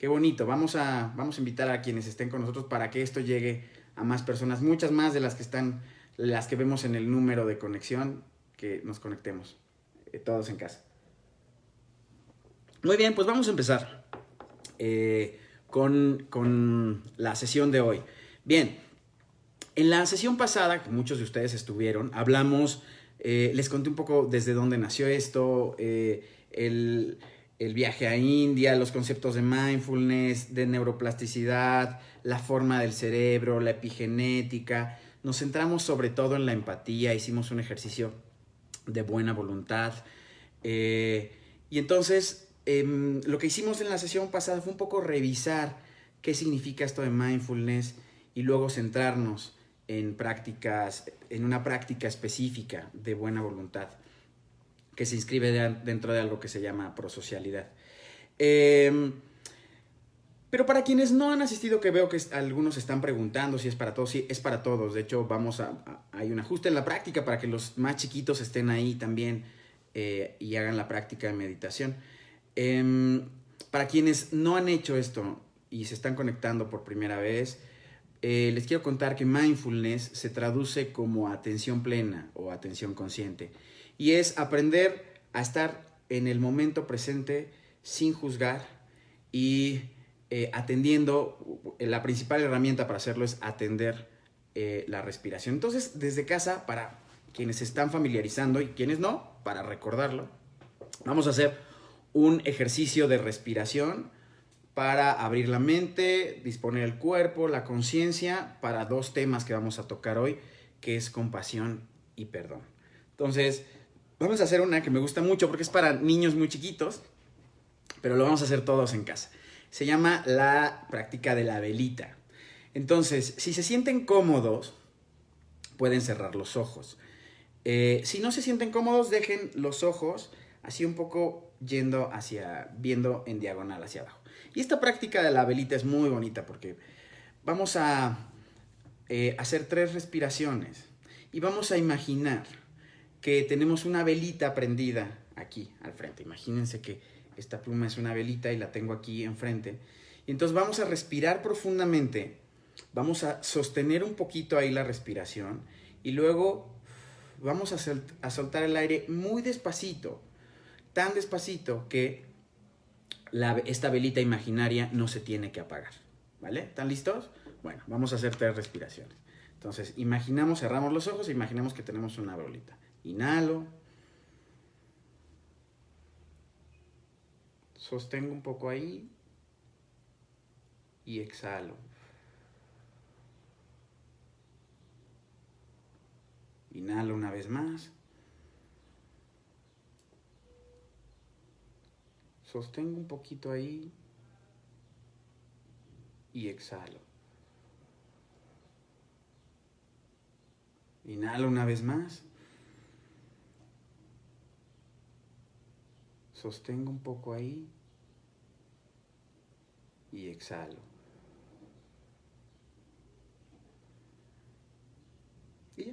Qué bonito. Vamos a invitar a quienes estén con nosotros para que esto llegue a más personas, muchas más de las que vemos en el número de conexión, que nos conectemos todos en casa. Muy bien, pues vamos a empezar con la sesión de hoy. Bien, en la sesión pasada, que muchos de ustedes estuvieron, hablamos, les conté un poco desde dónde nació esto, el viaje a India, los conceptos de mindfulness, de neuroplasticidad, la forma del cerebro, la epigenética. Nos centramos sobre todo en la empatía, hicimos un ejercicio de buena voluntad. Y entonces, lo que hicimos en la sesión pasada fue un poco revisar qué significa esto de mindfulness y luego centrarnos en una práctica específica de buena voluntad que se inscribe dentro de algo que se llama prosocialidad. Pero para quienes no han asistido, que veo que algunos están preguntando si es para todos, sí, es para todos. De hecho, hay un ajuste en la práctica para que los más chiquitos estén ahí también y hagan la práctica de meditación. Para quienes no han hecho esto y se están conectando por primera vez, les quiero contar que mindfulness se traduce como atención plena o atención consciente. Y es aprender a estar en el momento presente sin juzgar y atendiendo. La principal herramienta para hacerlo es atender la respiración. Entonces, desde casa, para quienes se están familiarizando y quienes no, para recordarlo, vamos a hacer un ejercicio de respiración para abrir la mente, disponer el cuerpo, la conciencia, para dos temas que vamos a tocar hoy, que es compasión y perdón. Entonces, vamos a hacer una que me gusta mucho porque es para niños muy chiquitos, pero lo vamos a hacer todos en casa. Se llama la práctica de la velita. Entonces, si se sienten cómodos, pueden cerrar los ojos. Si no se sienten cómodos, dejen los ojos así un poco viendo en diagonal hacia abajo. Y esta práctica de la velita es muy bonita porque vamos a hacer 3 respiraciones y vamos a imaginar que tenemos una velita prendida aquí al frente. Imagínense que esta pluma es una velita y la tengo aquí enfrente. Y entonces vamos a respirar profundamente, vamos a sostener un poquito ahí la respiración y luego vamos a soltar el aire muy despacito, tan despacito que esta velita imaginaria no se tiene que apagar, ¿vale? ¿Están listos? Bueno, vamos a hacer 3 respiraciones. Entonces, cerramos los ojos e imaginemos que tenemos una velita. Inhalo. Sostengo un poco ahí. Y exhalo. Inhalo una vez más. Sostengo un poquito ahí. Y exhalo. Inhalo una vez más. Sostengo un poco ahí. Y exhalo. Y ya.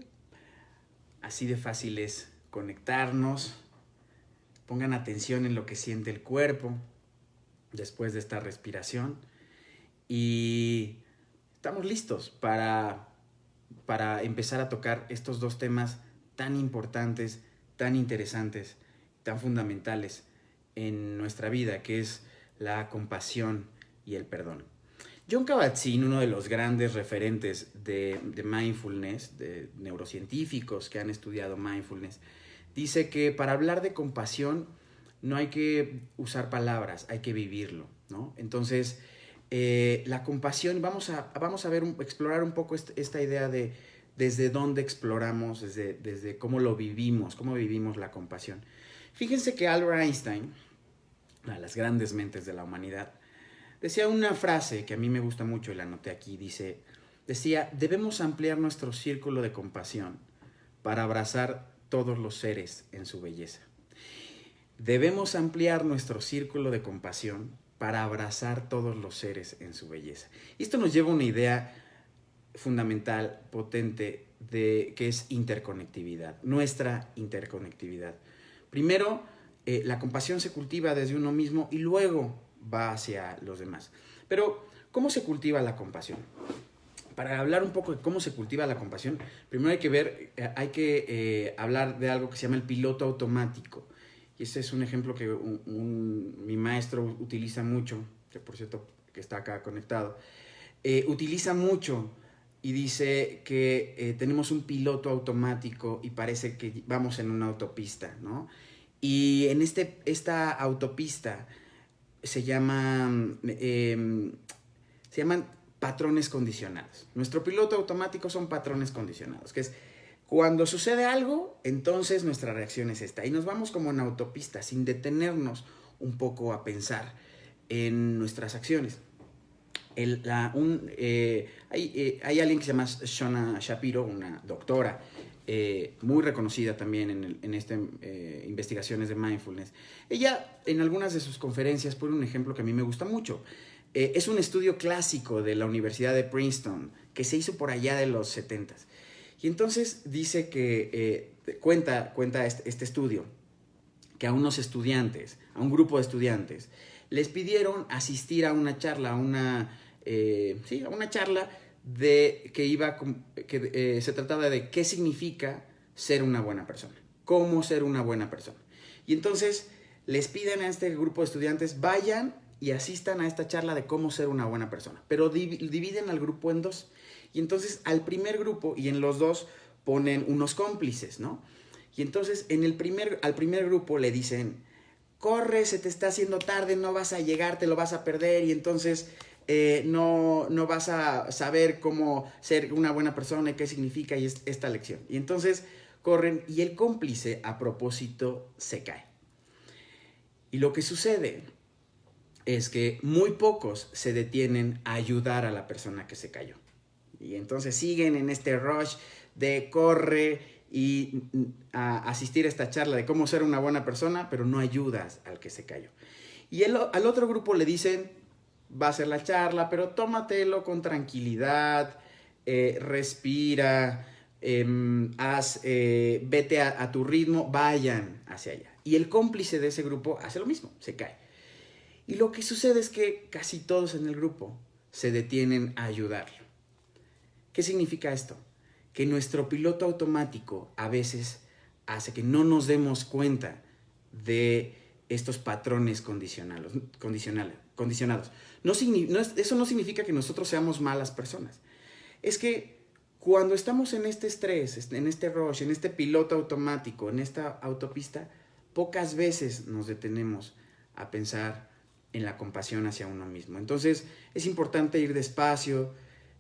Así de fácil es conectarnos. Pongan atención en lo que siente el cuerpo después de esta respiración. Y estamos listos para empezar a tocar estos 2 temas tan importantes, tan interesantes, tan fundamentales en nuestra vida, que es la compasión y el perdón. John Kabat-Zinn, uno de los grandes referentes de mindfulness, de neurocientíficos que han estudiado mindfulness, dice que para hablar de compasión no hay que usar palabras, hay que vivirlo, ¿no? Entonces, la compasión, vamos a explorar un poco esta idea de desde dónde exploramos, desde cómo vivimos la compasión. Fíjense que Albert Einstein, una de las grandes mentes de la humanidad, decía una frase que a mí me gusta mucho y la anoté aquí, decía, debemos ampliar nuestro círculo de compasión para abrazar todos los seres en su belleza. Debemos ampliar nuestro círculo de compasión para abrazar todos los seres en su belleza. Y esto nos lleva a una idea fundamental, potente, que es interconectividad, nuestra interconectividad. Primero, la compasión se cultiva desde uno mismo y luego va hacia los demás. Pero, ¿cómo se cultiva la compasión? Para hablar un poco de cómo se cultiva la compasión, primero hay que hablar de algo que se llama el piloto automático. Y ese es un ejemplo que mi maestro utiliza mucho, que por cierto que está acá conectado, utiliza mucho y dice que tenemos un piloto automático y parece que vamos en una autopista, ¿no? Y en esta autopista se llaman patrones condicionados. Nuestro piloto automático son patrones condicionados, que es cuando sucede algo, entonces nuestra reacción es esta. Y nos vamos como en autopista, sin detenernos un poco a pensar en nuestras acciones. Hay alguien que se llama Shona Shapiro, una doctora muy reconocida también en investigaciones de mindfulness. Ella en algunas de sus conferencias pone un ejemplo que a mí me gusta mucho. Es un estudio clásico de la Universidad de Princeton que se hizo por allá de los 70s. Y entonces dice que cuenta este estudio que a unos estudiantes, a un grupo de estudiantes, les pidieron asistir a una charla, a una charla que se trataba de qué significa ser una buena persona, cómo ser una buena persona. Y entonces les piden a este grupo de estudiantes, vayan y asistan a esta charla de cómo ser una buena persona, pero dividen al grupo en dos. Y entonces al primer grupo y en los dos ponen unos cómplices, ¿no? Y entonces al primer grupo le dicen, corre, se te está haciendo tarde, no vas a llegar, te lo vas a perder y entonces no vas a saber cómo ser una buena persona y qué significa y esta lección. Y entonces corren y el cómplice a propósito se cae. Y lo que sucede es que muy pocos se detienen a ayudar a la persona que se cayó. Y entonces siguen en este rush de corre y a asistir a esta charla de cómo ser una buena persona, pero no ayudas al que se cayó. Y al otro grupo le dicen, va a ser la charla, pero tómatelo con tranquilidad, respira, vete a tu ritmo, vayan hacia allá. Y el cómplice de ese grupo hace lo mismo, se cae. Y lo que sucede es que casi todos en el grupo se detienen a ayudarlo. ¿Qué significa esto? Que nuestro piloto automático a veces hace que no nos demos cuenta de estos patrones condicionados. Eso no significa que nosotros seamos malas personas. Es que cuando estamos en este estrés, en este rush, en este piloto automático, en esta autopista, pocas veces nos detenemos a pensar en la compasión hacia uno mismo. Entonces es importante ir despacio,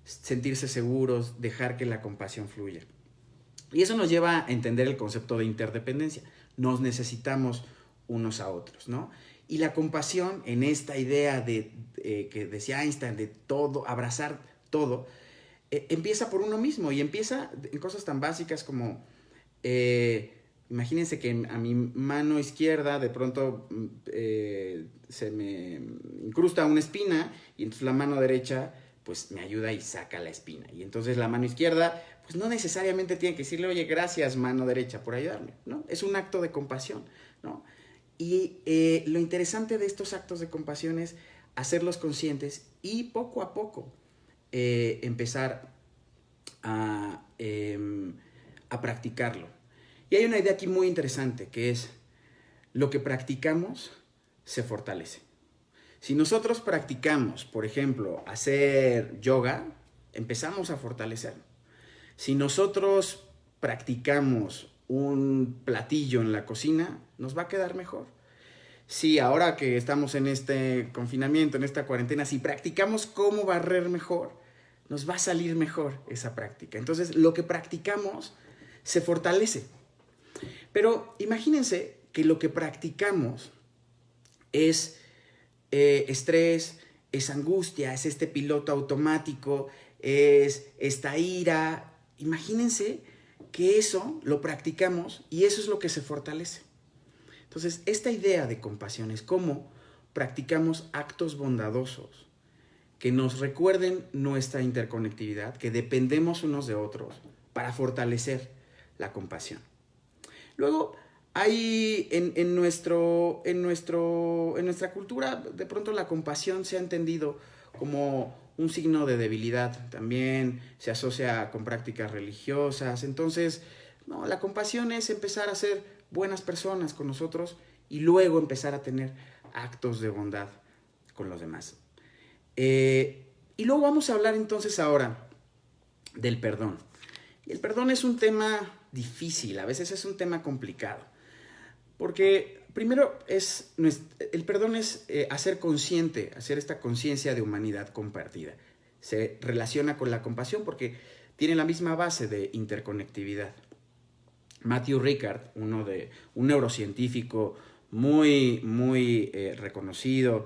sentirse seguros, dejar que la compasión fluya. Y eso nos lleva a entender el concepto de interdependencia. Nos necesitamos unos a otros, ¿no? Y la compasión, en esta idea que decía Einstein, de todo, abrazar todo, empieza por uno mismo y empieza en cosas tan básicas como, imagínense que a mi mano izquierda de pronto se me incrusta una espina y entonces la mano derecha pues me ayuda y saca la espina. Y entonces la mano izquierda, pues no necesariamente tiene que decirle, oye, gracias mano derecha por ayudarme, ¿no? Es un acto de compasión, ¿no? Y lo interesante de estos actos de compasión es hacerlos conscientes y poco a poco empezar a practicarlo. Y hay una idea aquí muy interesante que es, lo que practicamos se fortalece. Si nosotros practicamos, por ejemplo, hacer yoga, empezamos a fortalecer. Si nosotros practicamos un platillo en la cocina, nos va a quedar mejor. Si ahora que estamos en este confinamiento, en esta cuarentena, si practicamos cómo barrer mejor, nos va a salir mejor esa práctica. Entonces, lo que practicamos se fortalece. Pero imagínense que lo que practicamos es estrés, es angustia, es este piloto automático, es esta ira. Imagínense que eso lo practicamos y eso es lo que se fortalece. Entonces, esta idea de compasión es cómo practicamos actos bondadosos que nos recuerden nuestra interconectividad, que dependemos unos de otros para fortalecer la compasión. Luego, Hay en nuestra cultura, de pronto la compasión se ha entendido como un signo de debilidad. También se asocia con prácticas religiosas. Entonces, no, la compasión es empezar a ser buenas personas con nosotros y luego empezar a tener actos de bondad con los demás. Y luego vamos a hablar entonces ahora del perdón. Y el perdón es un tema difícil, a veces es un tema complicado. Porque primero el perdón es hacer consciente, hacer esta conciencia de humanidad compartida. Se relaciona con la compasión porque tiene la misma base de interconectividad. Matthew Ricard, un neurocientífico muy reconocido,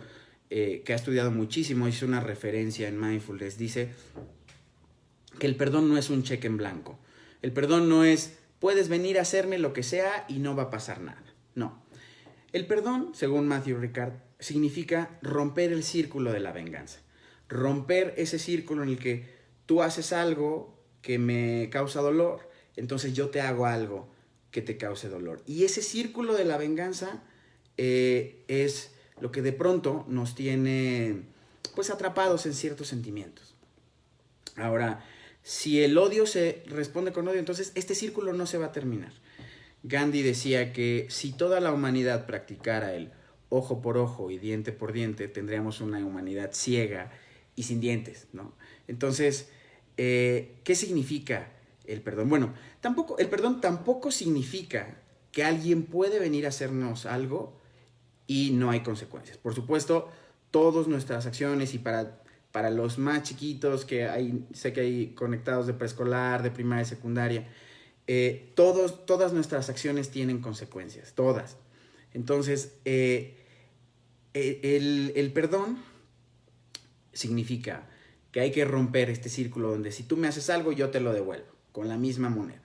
que ha estudiado muchísimo, hizo una referencia en Mindfulness, dice que el perdón no es un cheque en blanco. El perdón no es, puedes venir a hacerme lo que sea y no va a pasar nada. No. El perdón, según Matthew Ricard, significa romper el círculo de la venganza. Romper ese círculo en el que tú haces algo que me causa dolor, entonces yo te hago algo que te cause dolor. Y ese círculo de la venganza es lo que de pronto nos tiene pues atrapados en ciertos sentimientos. Ahora, si el odio se responde con odio, entonces este círculo no se va a terminar. Gandhi decía que si toda la humanidad practicara el ojo por ojo y diente por diente, tendríamos una humanidad ciega y sin dientes, ¿no? Entonces, ¿qué significa el perdón? Bueno, el perdón tampoco significa que alguien puede venir a hacernos algo y no hay consecuencias. Por supuesto, todas nuestras acciones y para los más chiquitos que sé que hay conectados de preescolar, de primaria y secundaria, todas nuestras acciones tienen consecuencias, todas. Entonces, el perdón significa que hay que romper este círculo donde si tú me haces algo, yo te lo devuelvo con la misma moneda.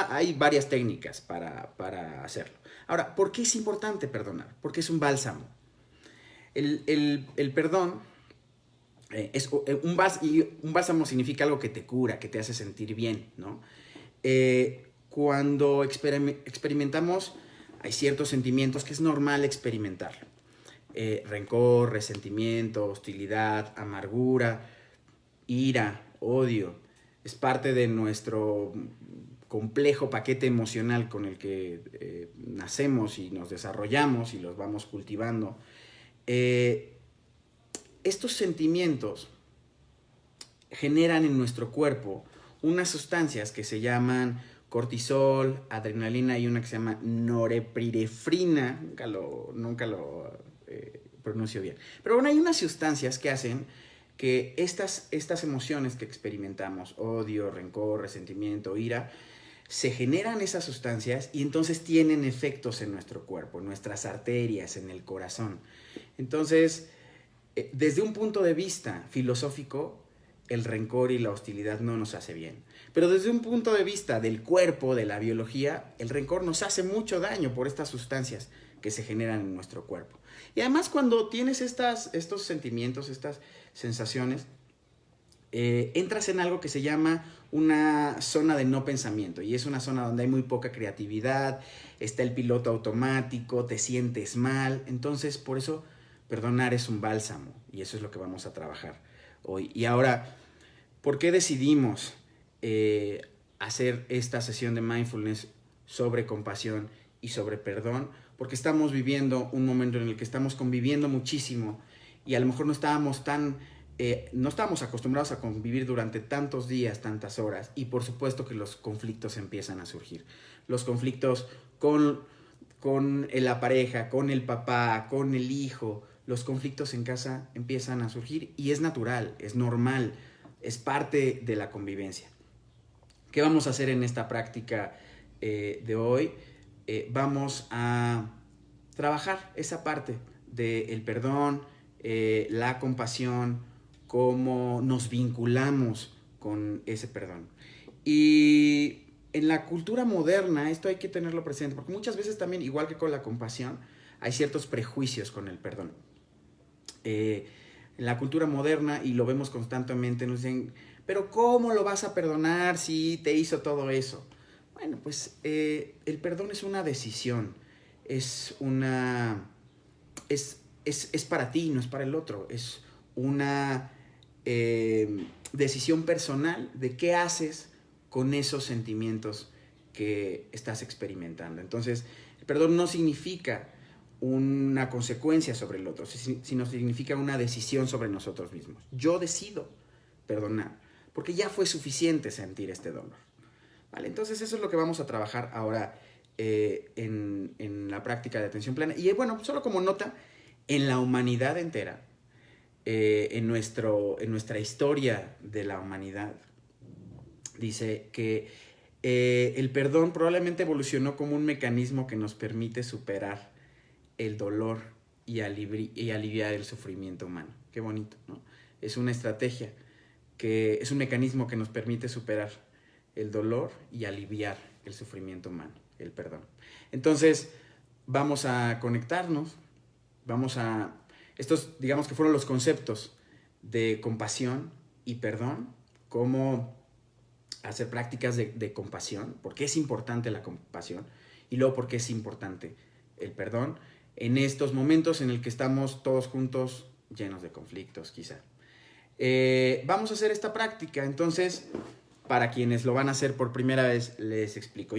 Hay varias técnicas para hacerlo. Ahora, ¿por qué es importante perdonar? Porque es un bálsamo. El perdón un bálsamo significa algo que te cura, que te hace sentir bien, ¿no? Cuando experimentamos, hay ciertos sentimientos que es normal experimentar. Rencor, resentimiento, hostilidad, amargura, ira, odio. Es parte de nuestro complejo paquete emocional con el que nacemos y nos desarrollamos y los vamos cultivando. Estos sentimientos generan en nuestro cuerpo unas sustancias que se llaman cortisol, adrenalina y una que se llama norepinefrina, nunca lo pronuncio bien. Pero bueno, hay unas sustancias que hacen que estas emociones que experimentamos, odio, rencor, resentimiento, ira, se generan esas sustancias y entonces tienen efectos en nuestro cuerpo, en nuestras arterias, en el corazón. Entonces, desde un punto de vista filosófico, el rencor y la hostilidad no nos hace bien. Pero desde un punto de vista del cuerpo, de la biología, el rencor nos hace mucho daño por estas sustancias que se generan en nuestro cuerpo. Y además cuando tienes estos sentimientos, estas sensaciones, entras en algo que se llama una zona de no pensamiento. Y es una zona donde hay muy poca creatividad, está el piloto automático, te sientes mal. Entonces, por eso perdonar es un bálsamo y eso es lo que vamos a trabajar hoy. Y ahora, ¿por qué decidimos hacer esta sesión de mindfulness sobre compasión y sobre perdón? Porque estamos viviendo un momento en el que estamos conviviendo muchísimo y a lo mejor no estábamos acostumbrados a convivir durante tantos días, tantas horas, y por supuesto que los conflictos empiezan a surgir. Los conflictos con la pareja, con el papá, con el hijo, los conflictos en casa empiezan a surgir y es natural, es normal, es parte de la convivencia. ¿Qué vamos a hacer en esta práctica de hoy? Vamos a trabajar esa parte del perdón, la compasión, cómo nos vinculamos con ese perdón. Y en la cultura moderna esto hay que tenerlo presente, porque muchas veces también, igual que con la compasión, hay ciertos prejuicios con el perdón. En la cultura moderna, y lo vemos constantemente, nos dicen, pero ¿cómo lo vas a perdonar si te hizo todo eso? Bueno, pues el perdón es una decisión, es una... es para ti, no es para el otro, es una decisión personal de qué haces con esos sentimientos que estás experimentando. Entonces, el perdón no significa una consecuencia sobre el otro, sino significa una decisión sobre nosotros mismos. Yo decido perdonar, porque ya fue suficiente sentir este dolor. ¿Vale? Entonces eso es lo que vamos a trabajar ahora en la práctica de atención plena. Y bueno, solo como nota, en la humanidad entera, en nuestra historia de la humanidad, dice que el perdón probablemente evolucionó como un mecanismo que nos permite superar el dolor y aliviar el sufrimiento humano. Qué bonito, ¿no? Es una estrategia, que es un mecanismo que nos permite superar el dolor y aliviar el sufrimiento humano, el perdón. Entonces, vamos a conectarnos, vamos a... Estos, digamos que fueron los conceptos de compasión y perdón, cómo hacer prácticas de compasión, porque es importante la compasión, y luego porque es importante el perdón, en estos momentos en el que estamos todos juntos llenos de conflictos, quizá. Vamos a hacer esta práctica, entonces, para quienes lo van a hacer por primera vez, les explico.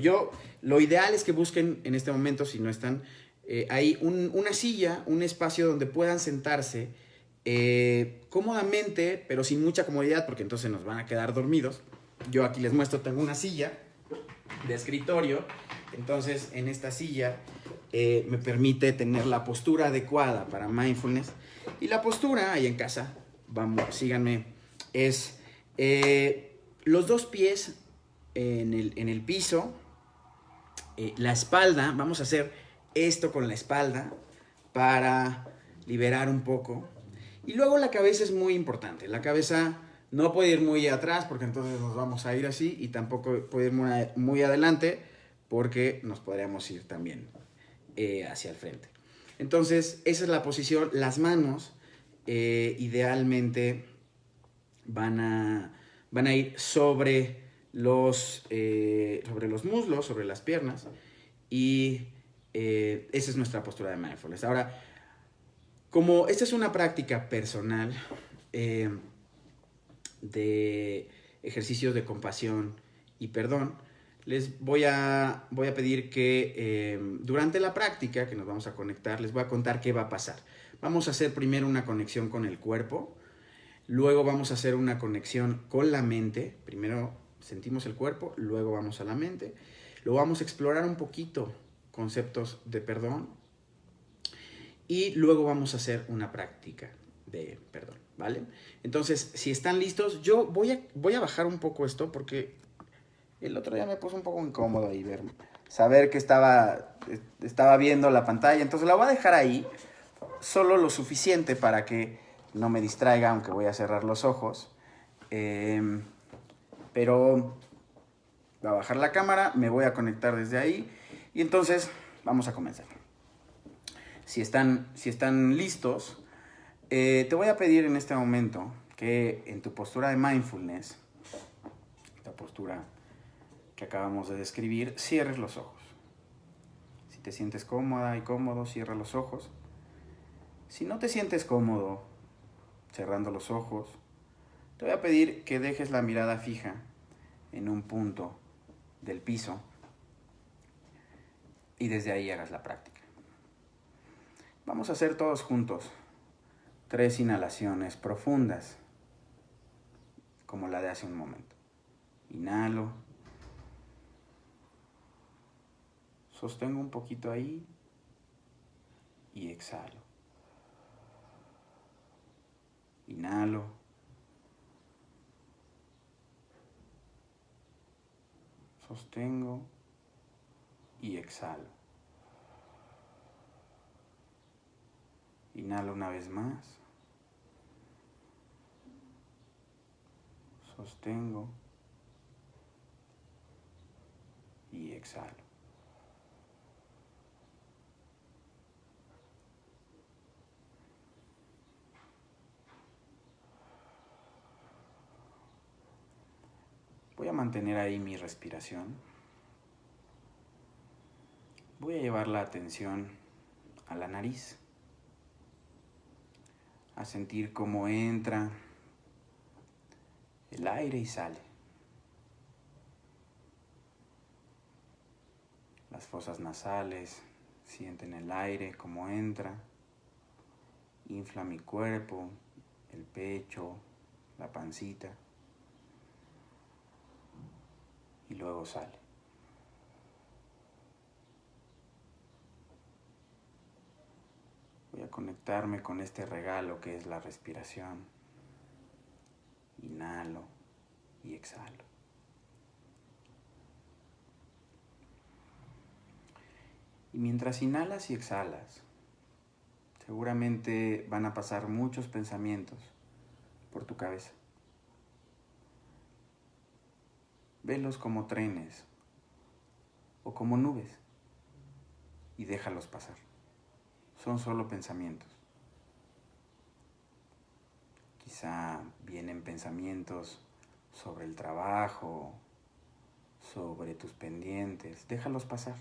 Lo ideal es que busquen en este momento, si no están, hay una silla, un espacio donde puedan sentarse cómodamente, pero sin mucha comodidad, porque entonces nos van a quedar dormidos. Yo aquí les muestro, tengo una silla de escritorio, entonces en esta silla me permite tener la postura adecuada para mindfulness. Y la postura, ahí en casa, vamos, síganme, es los dos pies en el piso, la espalda, vamos a hacer esto con la espalda para liberar un poco. Y luego la cabeza es muy importante. La cabeza no puede ir muy atrás porque entonces nos vamos a ir así, y tampoco puede ir muy adelante porque nos podríamos ir también hacia el frente. Entonces, esa es la posición. Las manos idealmente van a ir sobre los muslos, sobre las piernas, y esa es nuestra postura de mindfulness. Ahora, como esta es una práctica personal de ejercicios de compasión y perdón, les voy a pedir que durante la práctica que nos vamos a conectar, les voy a contar qué va a pasar. Vamos a hacer primero una conexión con el cuerpo, luego vamos a hacer una conexión con la mente. Primero sentimos el cuerpo, luego vamos a la mente. Luego vamos a explorar un poquito conceptos de perdón, y luego vamos a hacer una práctica de perdón, ¿vale? Entonces, si están listos, yo voy a bajar un poco esto porque el otro día me puso un poco incómodo ahí saber que estaba viendo la pantalla. Entonces la voy a dejar ahí, solo lo suficiente para que no me distraiga, aunque voy a cerrar los ojos. Pero voy a bajar la cámara, me voy a conectar desde ahí, y entonces vamos a comenzar. Si están listos, te voy a pedir en este momento que en tu postura de mindfulness, esta postura que acabamos de describir, cierres los ojos. Si te sientes cómoda y cómodo, cierra los ojos. Si no te sientes cómodo cerrando los ojos, te voy a pedir que dejes la mirada fija en un punto del piso y desde ahí hagas la práctica. Vamos a hacer todos juntos 3 inhalaciones profundas, como la de hace un momento. Inhalo. Sostengo un poquito ahí y exhalo. Inhalo. Sostengo y exhalo. Inhalo una vez más. Sostengo y exhalo. Voy a mantener ahí mi respiración. Voy a llevar la atención a la nariz, a sentir cómo entra el aire y sale. Las fosas nasales, sienten el aire, cómo entra, infla mi cuerpo, el pecho, la pancita, y luego sale. Voy a conectarme con este regalo que es la respiración. Inhalo y exhalo. Y mientras inhalas y exhalas, seguramente van a pasar muchos pensamientos por tu cabeza. Velos como trenes o como nubes y déjalos pasar. Son solo pensamientos. Quizá vienen pensamientos sobre el trabajo, sobre tus pendientes. Déjalos pasar.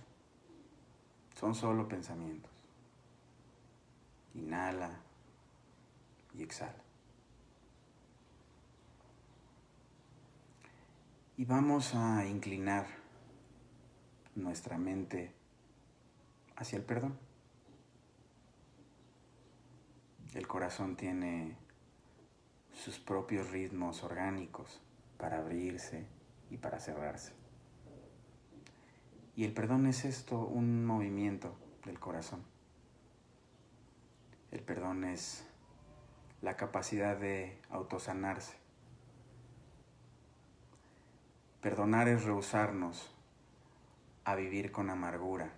Son solo pensamientos. Inhala y exhala. Y vamos a inclinar nuestra mente hacia el perdón. El corazón tiene sus propios ritmos orgánicos para abrirse y para cerrarse. Y el perdón es esto, un movimiento del corazón. El perdón es la capacidad de autosanarse. Perdonar es rehusarnos a vivir con amargura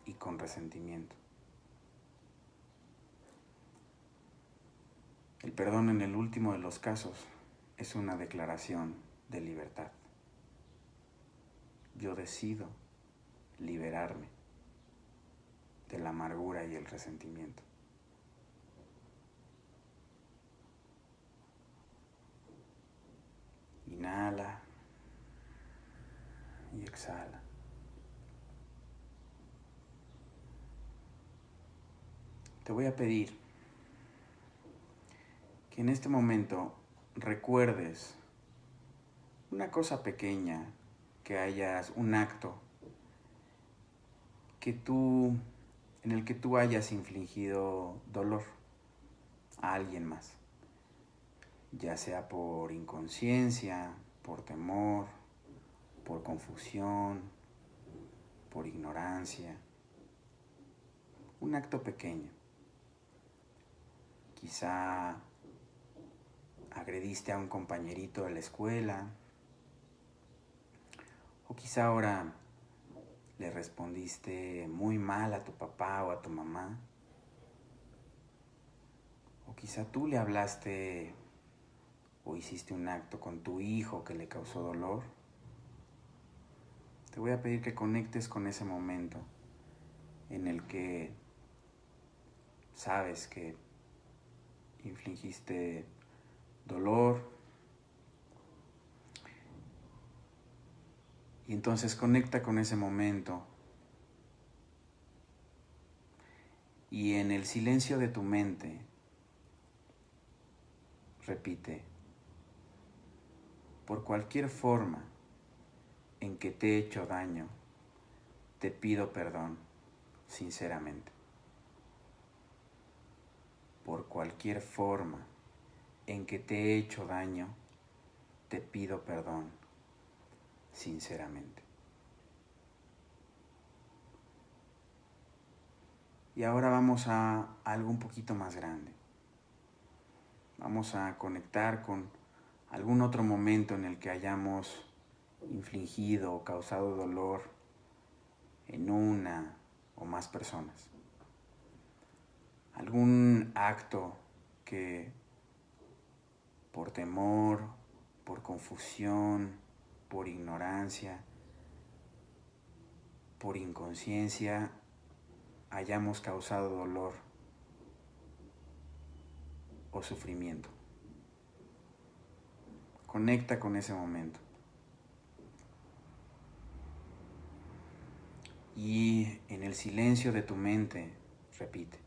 y con resentimiento. El perdón, en el último de los casos, es una declaración de libertad. Yo decido liberarme de la amargura y el resentimiento. Inhala y exhala. Te voy a pedir que en este momento recuerdes una cosa pequeña, que hayas un acto en el que tú hayas infligido dolor a alguien más, ya sea por inconsciencia, por temor, por confusión, por ignorancia. Un acto pequeño. Quizá agrediste a un compañerito de la escuela, o quizá ahora le respondiste muy mal a tu papá o a tu mamá, o quizá tú le hablaste o hiciste un acto con tu hijo que le causó dolor. Te voy a pedir que conectes con ese momento en el que sabes que infligiste dolor. Y entonces conecta con ese momento y en el silencio de tu mente repite: por cualquier forma en que te he hecho daño, te pido perdón sinceramente. Por cualquier forma en que te he hecho daño, te pido perdón sinceramente. Y ahora vamos a algo un poquito más grande. Vamos a conectar con algún otro momento en el que hayamos infligido o causado dolor en una o más personas. Algún acto que por temor, por confusión, por ignorancia, por inconsciencia, hayamos causado dolor o sufrimiento. Conecta con ese momento. Y en el silencio de tu mente, repite: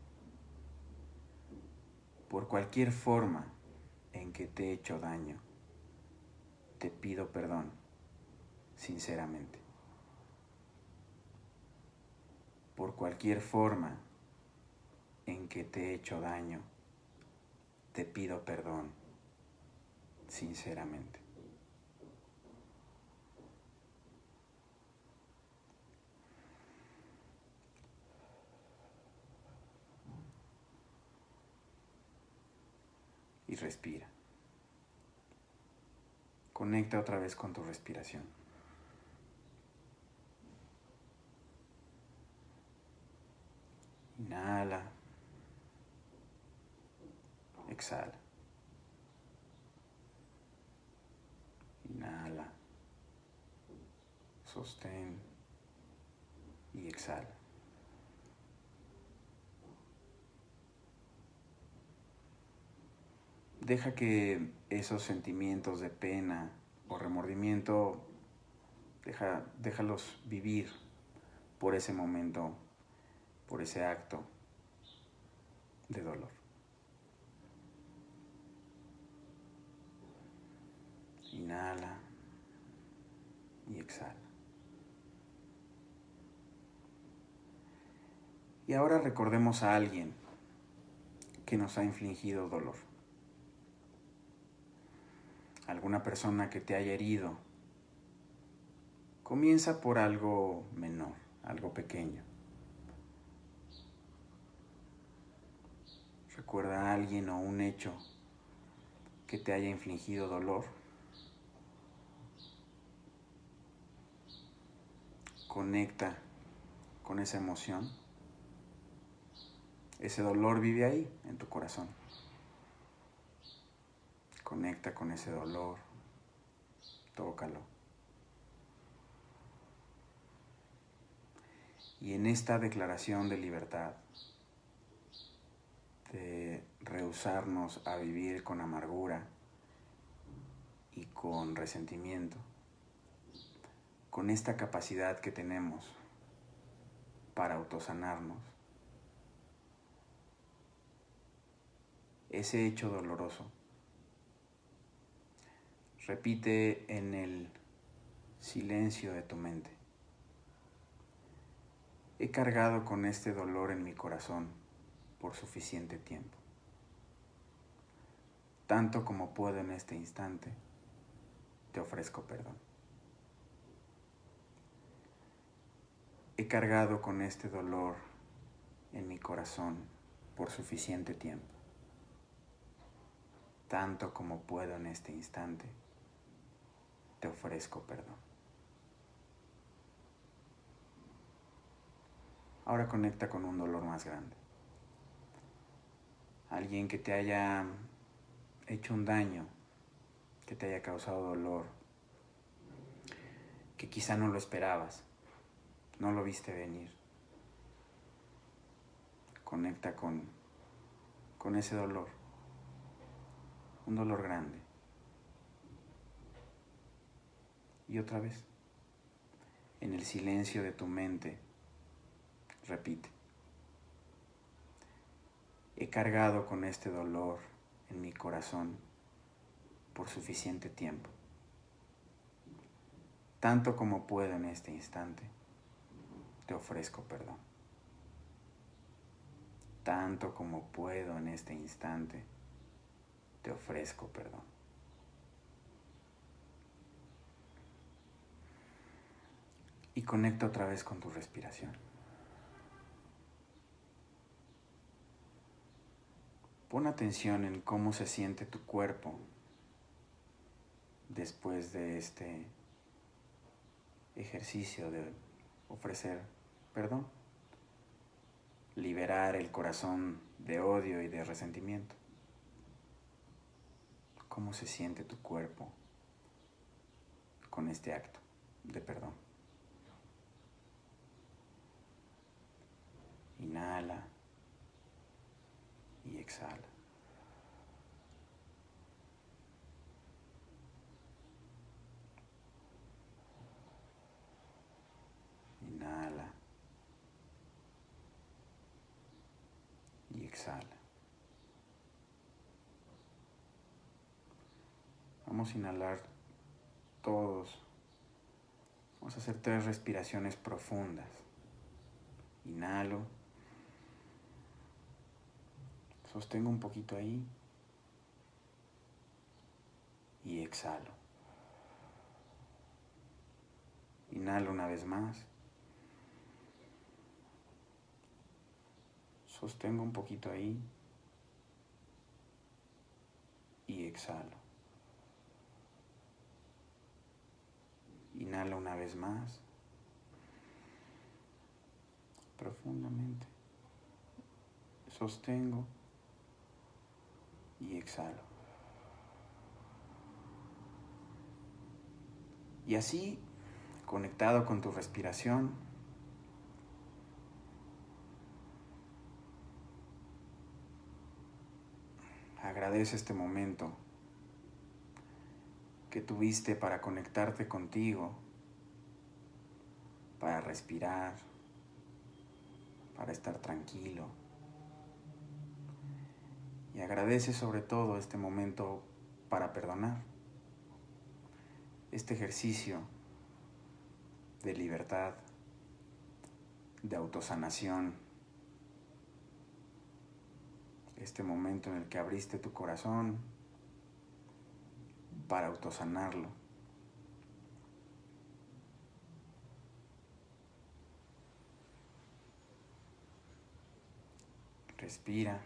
por cualquier forma en que te he hecho daño, te pido perdón, sinceramente. Por cualquier forma en que te he hecho daño, te pido perdón, sinceramente. Y respira. Conecta otra vez con tu respiración. Inhala. Exhala. Inhala. Sostén. Y exhala. Deja que esos sentimientos de pena o remordimiento, déjalos vivir por ese momento, por ese acto de dolor. Inhala y exhala. Y ahora recordemos a alguien que nos ha infligido dolor. Alguna persona que te haya herido. Comienza por algo menor, algo pequeño. Recuerda a alguien o un hecho que te haya infligido dolor. Conecta con esa emoción. Ese dolor vive ahí, en tu corazón. Conecta con ese dolor. Tócalo. Y en esta declaración de libertad, de rehusarnos a vivir con amargura y con resentimiento, con esta capacidad que tenemos para autosanarnos, ese hecho doloroso, repite en el silencio de tu mente: he cargado con este dolor en mi corazón por suficiente tiempo. Tanto como puedo en este instante, te ofrezco perdón. He cargado con este dolor en mi corazón por suficiente tiempo. Tanto como puedo en este instante, te ofrezco perdón. Ahora conecta con un dolor más grande. Alguien que te haya hecho un daño, que te haya causado dolor, que quizá no lo esperabas, no lo viste venir. Conecta con ese dolor, un dolor grande. Y otra vez, en el silencio de tu mente, repite: he cargado con este dolor en mi corazón por suficiente tiempo. Tanto como puedo en este instante, te ofrezco perdón. Tanto como puedo en este instante, te ofrezco perdón. Y conecta otra vez con tu respiración. Pon atención en cómo se siente tu cuerpo después de este ejercicio de ofrecer perdón. Liberar el corazón de odio y de resentimiento. ¿Cómo se siente tu cuerpo con este acto de perdón? Inhala y exhala. Inhala exhala. Vamos a inhalar todos. Vamos a hacer 3 respiraciones profundas. Inhalo. Sostengo un poquito ahí. Y exhalo. Inhalo una vez más. Sostengo un poquito ahí. Y exhalo. Inhalo una vez más. Profundamente. Sostengo. Y exhalo. Y así, conectado con tu respiración, agradece este momento que tuviste para conectarte contigo, para respirar, para estar tranquilo. Y agradece sobre todo este momento para perdonar. Este ejercicio de libertad, de autosanación, este momento en el que abriste tu corazón para autosanarlo. Respira,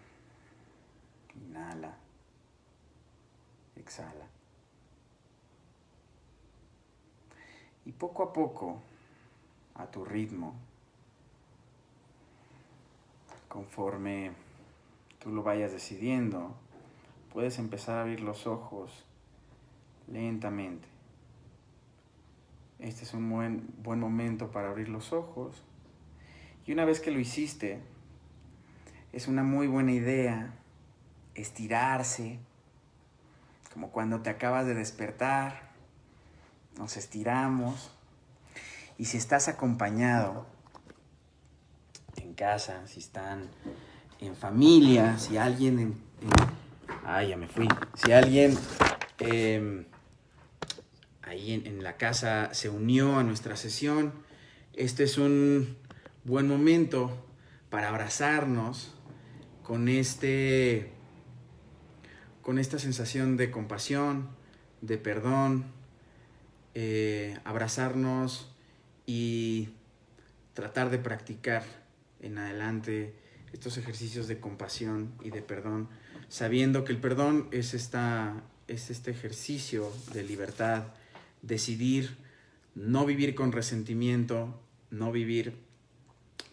inhala, exhala. Y poco a poco, a tu ritmo, conforme tú lo vayas decidiendo, puedes empezar a abrir los ojos lentamente. Este es un buen momento para abrir los ojos. Y una vez que lo hiciste, es una muy buena idea estirarse, como cuando te acabas de despertar. Nos estiramos. Y si estás acompañado en casa, si están en familia, si alguien ya me fui. Si alguien ahí en la casa se unió a nuestra sesión, este es un buen momento para abrazarnos con esta sensación de compasión, de perdón, abrazarnos y tratar de practicar en adelante estos ejercicios de compasión y de perdón, sabiendo que el perdón es este ejercicio de libertad, decidir no vivir con resentimiento, no vivir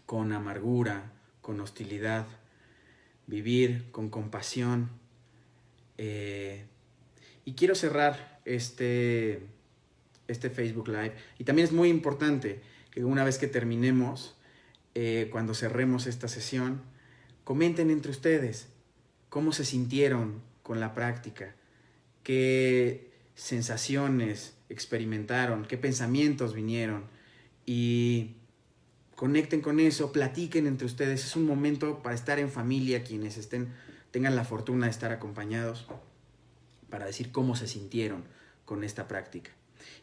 con amargura, con hostilidad, vivir con compasión. Y quiero cerrar este Facebook Live. Y también es muy importante que una vez que terminemos, cuando cerremos esta sesión, comenten entre ustedes cómo se sintieron con la práctica, qué sensaciones experimentaron, qué pensamientos vinieron, y conecten con eso, platiquen entre ustedes. Es un momento para estar en familia, quienes tengan la fortuna de estar acompañados, para decir cómo se sintieron con esta práctica.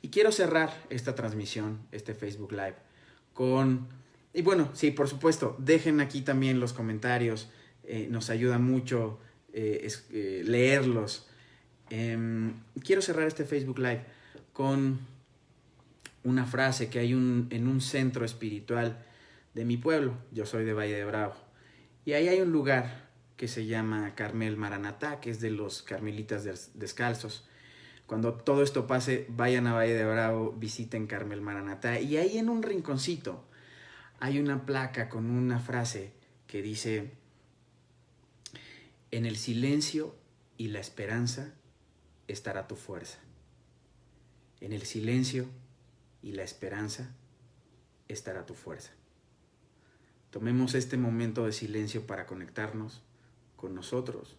Y quiero cerrar esta transmisión, este Facebook Live, y bueno, sí, por supuesto, dejen aquí también los comentarios, nos ayuda mucho leerlos. Quiero cerrar este Facebook Live con una frase que hay en un centro espiritual de mi pueblo. Yo soy de Valle de Bravo. Y ahí hay un lugar que se llama Carmel Maranatá, que es de los carmelitas descalzos. Cuando todo esto pase, vayan a Valle de Bravo, visiten Carmel Maranatá. Y ahí en un rinconcito hay una placa con una frase que dice: en el silencio y la esperanza estará tu fuerza. En el silencio y la esperanza estará tu fuerza. Tomemos este momento de silencio para conectarnos con nosotros.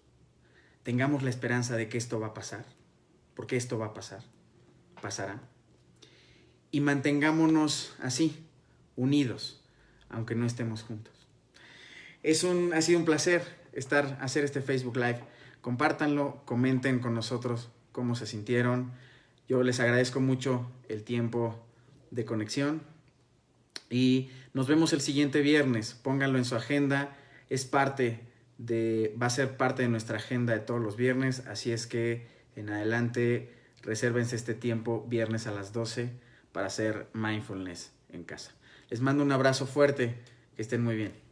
Tengamos la esperanza de que esto va a pasar, porque esto va a pasar, pasará. Y mantengámonos así, unidos, aunque no estemos juntos. Ha sido un placer hacer este Facebook Live. Compártanlo, comenten con nosotros cómo se sintieron. Yo les agradezco mucho el tiempo de conexión y nos vemos el siguiente viernes. Pónganlo en su agenda. Va a ser parte de nuestra agenda de todos los viernes, así es que en adelante resérvense este tiempo viernes a las 12 para hacer mindfulness en casa. Les mando un abrazo fuerte, que estén muy bien.